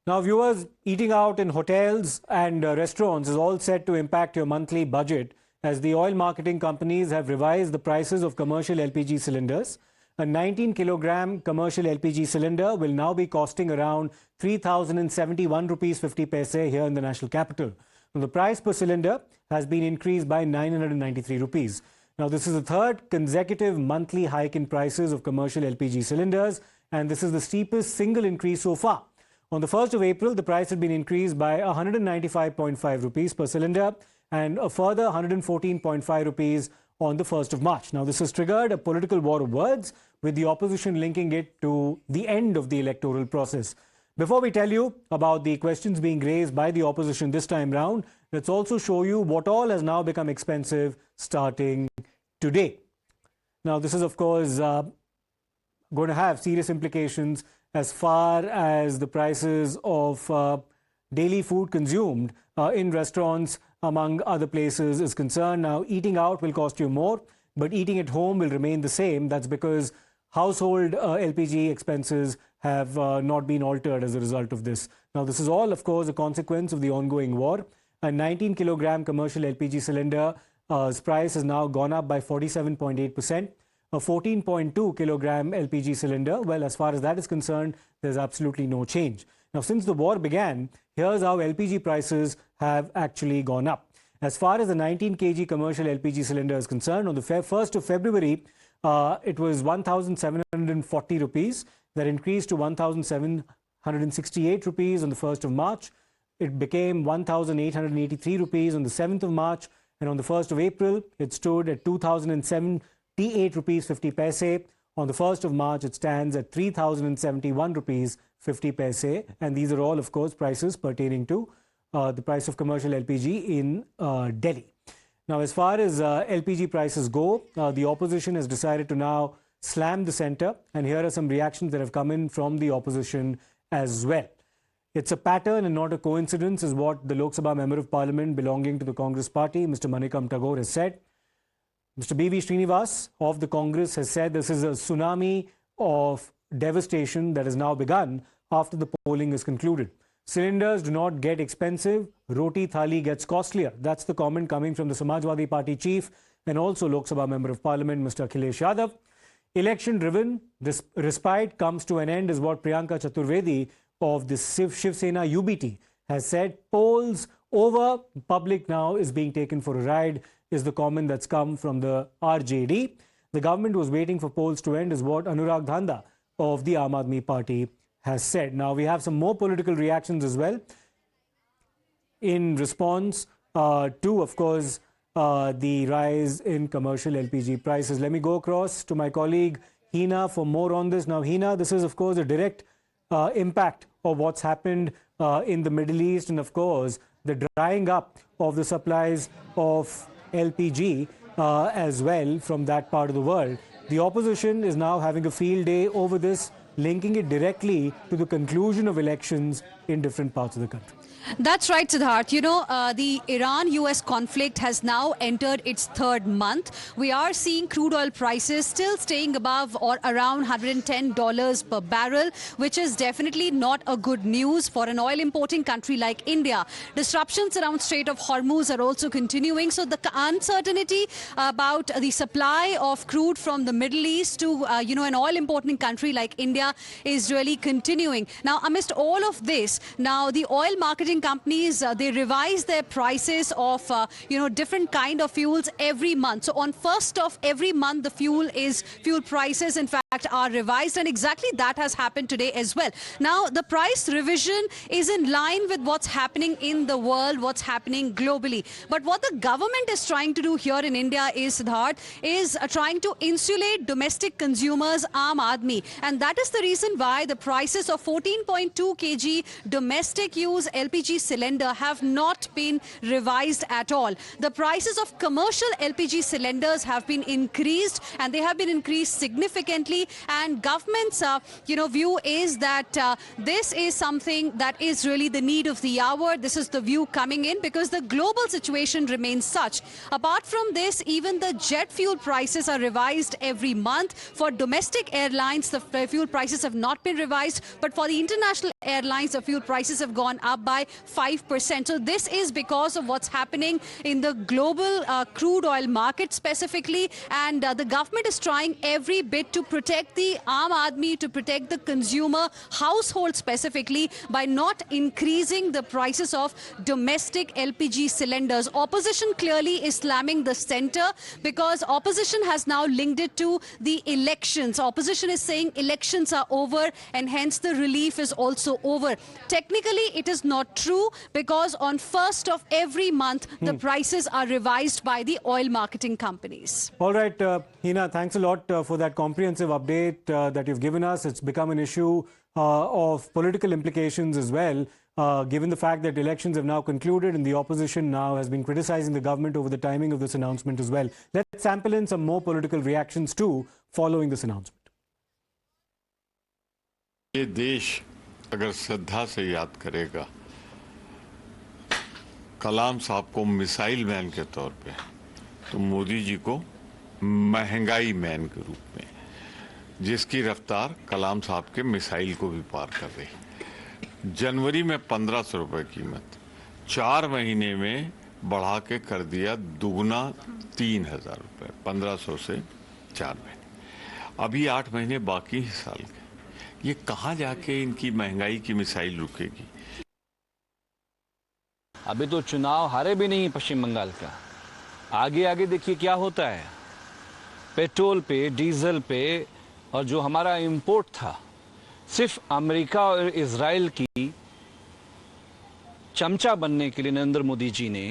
Now, viewers, eating out in hotels and restaurants is all set to impact your monthly budget as the oil marketing companies have revised the prices of commercial LPG cylinders. A 19-kilogram commercial LPG cylinder will now be costing around 3,071 rupees 50 paise here in the national capital. Now, the price per cylinder has been increased by 993 rupees. Now, this is the third consecutive monthly hike in prices of commercial LPG cylinders, and this is the steepest single increase so far. On the 1st of April, the price had been increased by 195.5 rupees per cylinder and a further 114.5 rupees on the 1st of March. Now, this has triggered a political war of words, with the opposition linking it to the end of the electoral process. Before we tell you about the questions being raised by the opposition this time round, let's also show you what all has now become expensive starting today. Now, this is, of course, going to have serious implications as far as the prices of daily food consumed in restaurants, among other places, is concerned. Now, eating out will cost you more, but eating at home will remain the same. That's because household LPG expenses have not been altered as a result of this. Now, this is all, of course, a consequence of the ongoing war. A 19-kilogram commercial LPG cylinder's price has now gone up by 47.8%. A 14.2 kilogram LPG cylinder, well, as far as that is concerned, there's absolutely no change. Now, since the war began, here's how LPG prices have actually gone up. As far as the 19 kg commercial LPG cylinder is concerned, on the 1st of February, it was 1,740 rupees. That increased to 1,768 rupees on the 1st of March. It became 1,883 rupees on the 7th of March. And on the 1st of April, it stood at 2,078 rupees 50 paise. On the 1st of March, it stands at 3,071 rupees 50 paise. And these are all, of course, prices pertaining to the price of commercial LPG in Delhi. Now, as far as LPG prices go, the opposition has decided to now slam the centre. And here are some reactions that have come in from the opposition as well. It's a pattern and not a coincidence, is what the Lok Sabha Member of Parliament belonging to the Congress party, Mr. Manikam Tagore, has said. Mr. B.V. Srinivas of the Congress has said this is a tsunami of devastation that has now begun after the polling is concluded. Cylinders do not get expensive, roti thali gets costlier. That's the comment coming from the Samajwadi Party chief and also Lok Sabha Member of Parliament, Mr. Akhilesh Yadav. Election-driven respite comes to an end, is what Priyanka Chaturvedi of the Shiv Sena UBT has said. Polls over, public now is being taken for a ride, is the comment that's come from the RJD. The government was waiting for polls to end, is what Anurag Dhanda of the Aam Aadmi Party has said. Now, we have some more political reactions as well in response to, of course, the rise in commercial LPG prices. Let me go across to my colleague Hina for more on this. Now, Hina, this is, of course, a direct impact of what's happened in the Middle East and, of course, the drying up of the supplies of LPG as well from that part of the world. The opposition is now having a field day over this, linking it directly to the conclusion of elections in different parts of the country. That's right, Siddharth. You know, the Iran-US conflict has now entered its third month. We are seeing crude oil prices still staying above or around $110 per barrel, which is definitely not a good news for an oil importing country like India. Disruptions around Strait of Hormuz are also continuing. So the uncertainty about the supply of crude from the Middle East to, an oil importing country like India is really continuing. Now, amidst all of this, now the oil marketing companies, they revise their prices of, different kind of fuels every month. So on 1st of every month, the fuel prices, in fact, are revised. And exactly that has happened today as well. Now, the price revision is in line with what's happening in the world, what's happening globally. But what the government is trying to do here in India is, Siddharth, is trying to insulate domestic consumers, Aam Aadmi. And that is the reason why the prices of 14.2 kg domestic use LPG cylinder have not been revised at all. The prices of commercial LPG cylinders have been increased, and they have been increased significantly. And government's, view is that this is something that is really the need of the hour. This is the view coming in because the global situation remains such. Apart from this, even the jet fuel prices are revised every month. For domestic airlines, the fuel prices prices have not been revised, but for the international airlines, the fuel prices have gone up by 5%. So this is because of what's happening in the global crude oil market specifically, and the government is trying every bit to protect the Aam Aadmi, to protect the consumer household specifically, by not increasing the prices of domestic LPG cylinders. Opposition clearly is slamming the center because opposition has now linked it to the elections. Opposition is saying elections are over and hence the relief is also over. Technically, it is not true because on 1st of every month, the prices are revised by the oil marketing companies. All right, Hina, thanks a lot for that comprehensive update that you've given us. It's become an issue of political implications as well, given the fact that elections have now concluded and the opposition now has been criticizing the government over the timing of this announcement as well. Let's sample in some more political reactions too following this announcement. ये देश अगर श्रद्धा से याद करेगा कलाम साहब को missile man के तौर पे, तो मोदी जी को महंगाई मैन के रूप में, जिसकी रफ्तार कलाम साहब के मिसाइल को भी पार कर रही। जनवरी में 1500 रुपए कीमत, 4 महीने में बढ़ा के कर दिया दुगना 3000 रुपए, 1500 से 4 महीने। अभी 8 महीने बाकी ही साल के। ये कहाँ जाके इनकी महंगाई की मिसाइल रुकेगी? अभी तो चुनाव हारे भी नहीं पश्चिम बंगाल का, आगे आगे देखिए क्या होता है। पेट्रोल पे, डीजल पे और जो हमारा इंपोर्ट था, सिर्फ अमेरिका और इजराइल की चमचा बनने के लिए नरेंद्र मोदी जी ने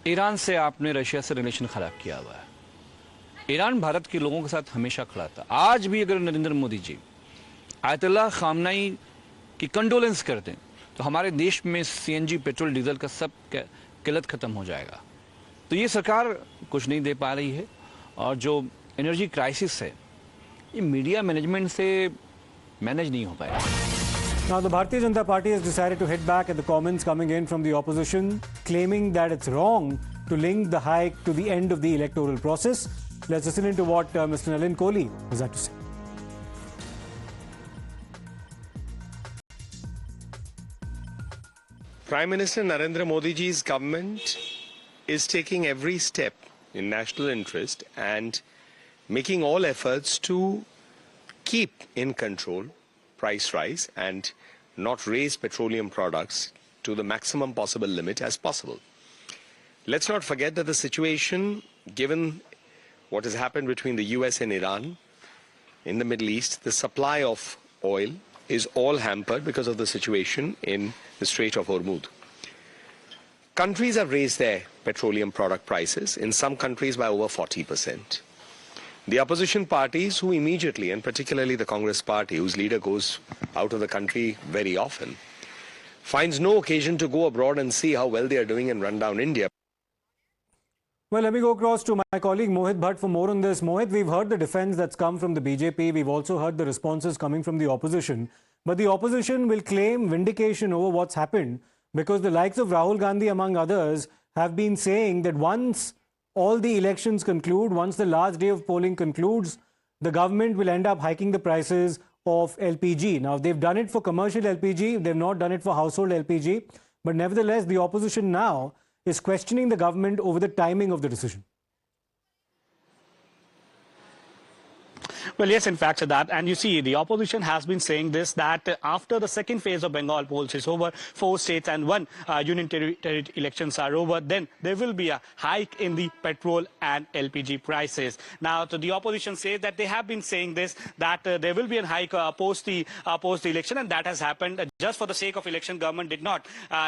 ईरान से, आपने रशिया से रिलेशन खराब किया हुआ है। ईरान भारत के लोगों के साथ हमेशा खड़ा था। आज भी अगर नरेंद्र मोदी जी आयतुल्लाह खामनाई की कंडोलेंस कर दें तो हमारे देश में सीएनजी, पेट्रोल, डीजल का सब किल्लत खत्म हो जाएगा। तो ये सरकार कुछ नहीं दे पा रही है और जो एनर्जी क्राइसिस है ये मीडिया मैनेजमेंट से मैनेज नहीं हो पाएगा। Now, the Bharatiya Janata Party has decided to hit back at the comments coming in from the opposition, claiming that it's wrong to link the hike to the end of the electoral process. Let's listen into what Mr. Nalin Kohli has had to say. Prime Minister Narendra Modi ji's government is taking every step in national interest and making all efforts to keep in control price rise and not raise petroleum products to the maximum possible limit as possible. Let's not forget that the situation, given what has happened between the US and Iran in the Middle East, the supply of oil is all hampered because of the situation in the Strait of Hormuz. Countries have raised their petroleum product prices, in some countries by over 40%. The opposition parties, who immediately, and particularly the Congress party, whose leader goes out of the country very often, finds no occasion to go abroad and see how well they are doing and run down India. Well, let me go across to my colleague Mohit Bhatt for more on this. Mohit, we've heard the defense that's come from the BJP. We've also heard the responses coming from the opposition. But the opposition will claim vindication over what's happened because the likes of Rahul Gandhi, among others, have been saying that once all the elections conclude, once the last day of polling concludes, the government will end up hiking the prices of LPG. Now, they've done it for commercial LPG. They've not done it for household LPG. But nevertheless, the opposition now is questioning the government over the timing of the decision. Well, yes, in fact, Siddharth. And you see, the opposition has been saying this, that after the second phase of Bengal polls is over, 4 states and 1 union territory elections are over, then there will be a hike in the petrol and LPG prices. Now, so the opposition says that they have been saying this, that there will be a hike post the election, and that has happened. Just for the sake of election, government did not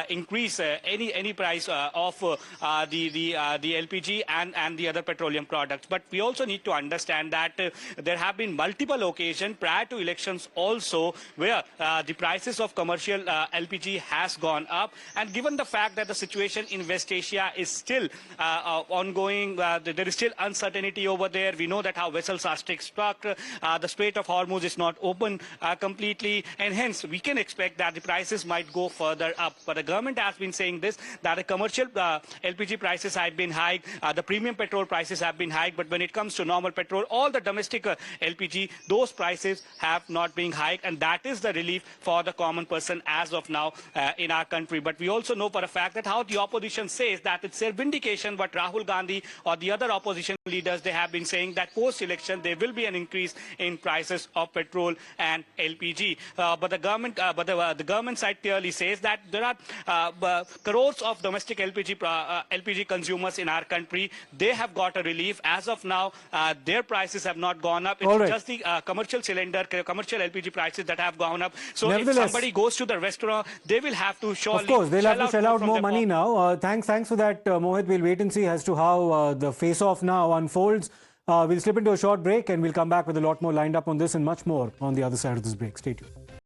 increase any price of the LPG and the other petroleum products. But we also need to understand that there have been multiple occasions prior to elections also where the prices of commercial LPG has gone up, and given the fact that the situation in West Asia is still ongoing, there is still uncertainty over there. We know that how vessels are stuck, the Strait of Hormuz is not open completely, and hence we can expect that the prices might go further up. But the government has been saying this, that the commercial LPG prices have been hiked, the premium petrol prices have been hiked, but when it comes to normal petrol, all the domestic LPG, those prices have not been hiked, and that is the relief for the common person as of now in our country. But we also know for a fact that how the opposition says that it's their vindication, but Rahul Gandhi or the other opposition leaders, they have been saying that post-election there will be an increase in prices of petrol and LPG. But the government side clearly says that there are crores of domestic LPG consumers in our country. They have got a relief. As of now, their prices have not gone up. It's just the commercial LPG prices that have gone up. So if somebody goes to the restaurant, they will have to surely of course, they'll have to shell out more money pocket. now. Thanks for that, Mohit. We'll wait and see as to how the face-off now unfolds. We'll slip into a short break and we'll come back with a lot more lined up on this and much more on the other side of this break. Stay tuned.